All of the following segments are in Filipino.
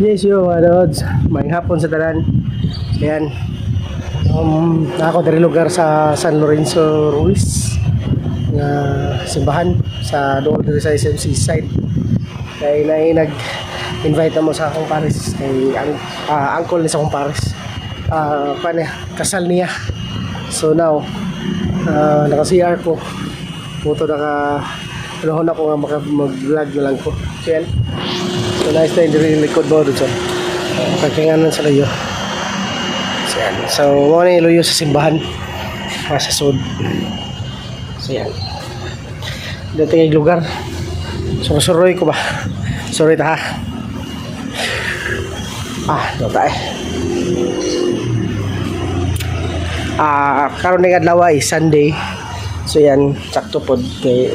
Yes, yo, mga lods. Maayong hapon sa tanan. Ayan. Ako dari lugar sa San Lorenzo Ruiz nga simbahan sa doon diri sa SMC side. Kaya nag-invite na mo sa akong pares kay uncle ni sa akong pares. Kasal niya. So now, naka-CR ko. Puto panahon ako nga mag-vlog na lang ko. So yan. So nice na yung likod mo doon. So, pagkinganan sa layo. So yan. So, muna yung layo sa simbahan. Sa sud. So yan. Dito yung lugar. So, suroy ko ba? Sorry ta ha. Doon tayo. Karon nga adlaw ay Sunday. So yan, sakto pod kay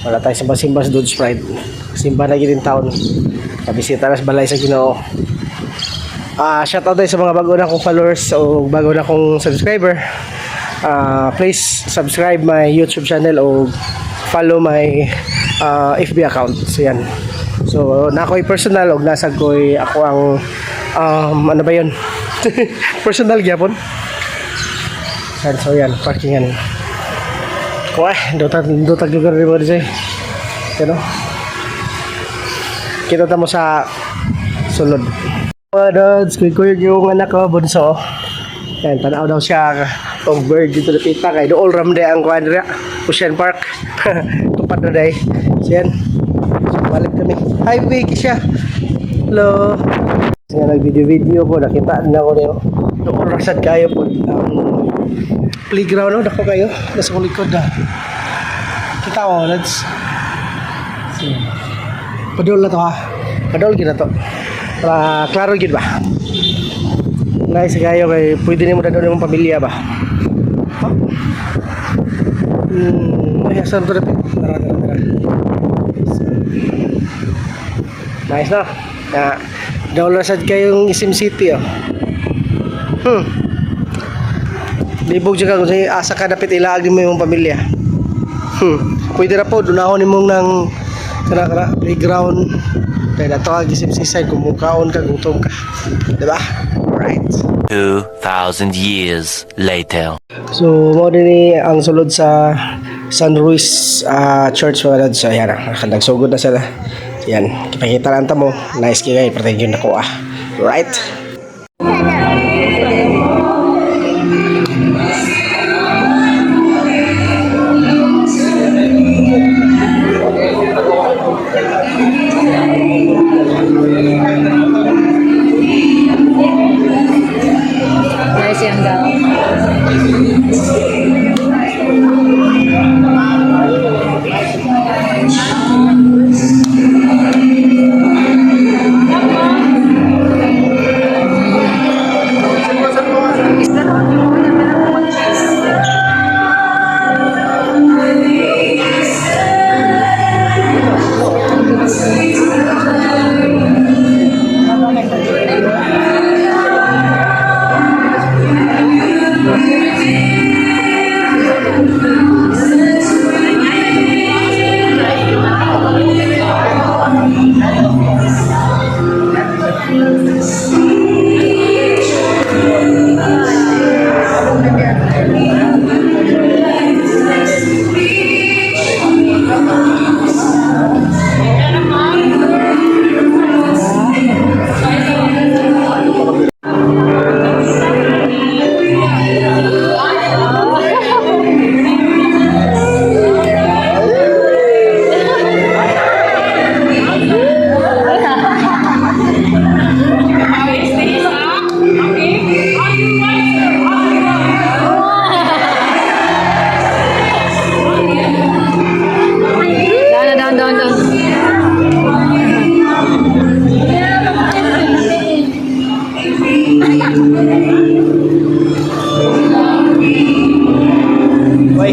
wala tayo simba sa Dodge Pride. Simba na gid taon. Kabisita na sa balay sa Ginoo. Shout out tayo sa mga bago na kong followers o bago na kong subscriber. Please subscribe my YouTube channel o follow my FB account. So yan. So na ako'y personal o nasa ko'y ako ang ano ba yun? Personal gyapon. So yan, parkingan. Dutag lugar rin mo rin you know? Kita mo sa sulod. Mga dods, kuyog yung anak ko, bunso. Yan, tanaw daw siya ang bird dito na pita kay dool ramde ang kuhan rin Ocean Park. Tupad na day. So yan, so balik kami. Hi Vicky siya. Hello. Kasi nga nag-video ko, nakita na ko niyo. Dool rasad kayo po playground, no? Dako kayo nasa likod na kita ko, let's see. Padol na to ha, padol gina to para klaro gid ba nice kayo kay pwede nimo dadon yung pamilya ba ay asan to dapat tara nice na download sad kayong Isim City libog dyan ka kung asa ka dapit ilaag din mo yung pamilya. Pwede na po, dunahon ni mong ng playground. Dahil na ito ka, gisip sisay, kumukaon ka, gutom ka. Diba? Right. 2,000 years later. So, mo din ang sulod sa San Ruiz Church mga lads. So, ayan, nagsugod na sila. Yan, kipakita lang mo. Nice kaya, ipartay yun ako Right? Nice yang daw.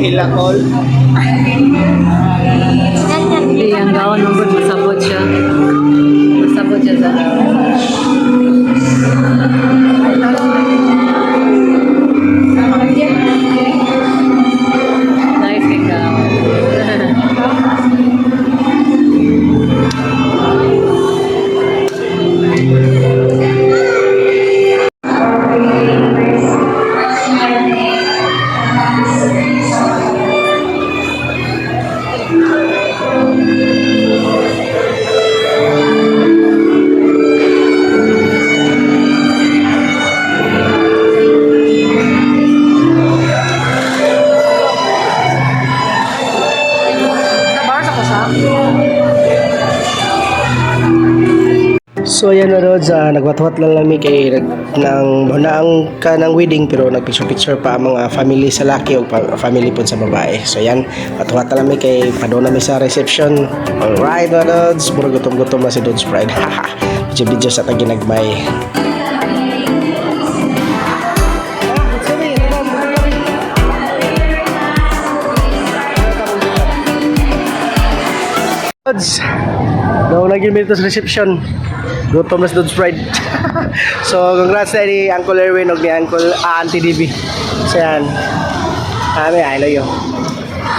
Hilakol. Hindi, ang gawan mong masabot siya. Masabot siya sa nice ikaw. So ayan na Rods, nagwatwat lang namin kay nang hunaang ka ng wedding pero nagpicture-picture pa ang mga family sa laki o family po sa babae. So ayan, watwat na namin kay padona namin sa reception. Alright mga Rods, puro gutom-gutom na si Dodge Pride. Haha, video sa taginagmay. Dodge, daw lagi minito sa reception. Gutom na si Dodge Pride. So, congrats na ni Uncle Erwin o ni Auntie DB. So, yan. I love you.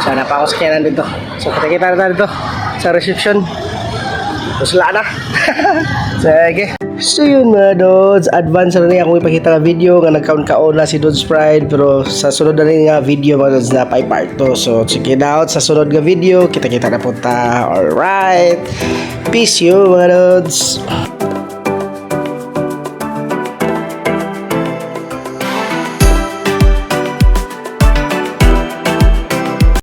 So, napa ako sa kyanan dito. So, kita-kita na dito sa reception. So, sila na. Sige. So, yun mga Dodge. Advance na rin akong ipakita ng video nga nagkaon-kaon na si Dodge Pride. Pero sa sunod na rin nga video mga Dodge na pa part 2. So, check it out sa sunod nga video. Kita-kita na po ta. Alright. Peace you mga Dodge.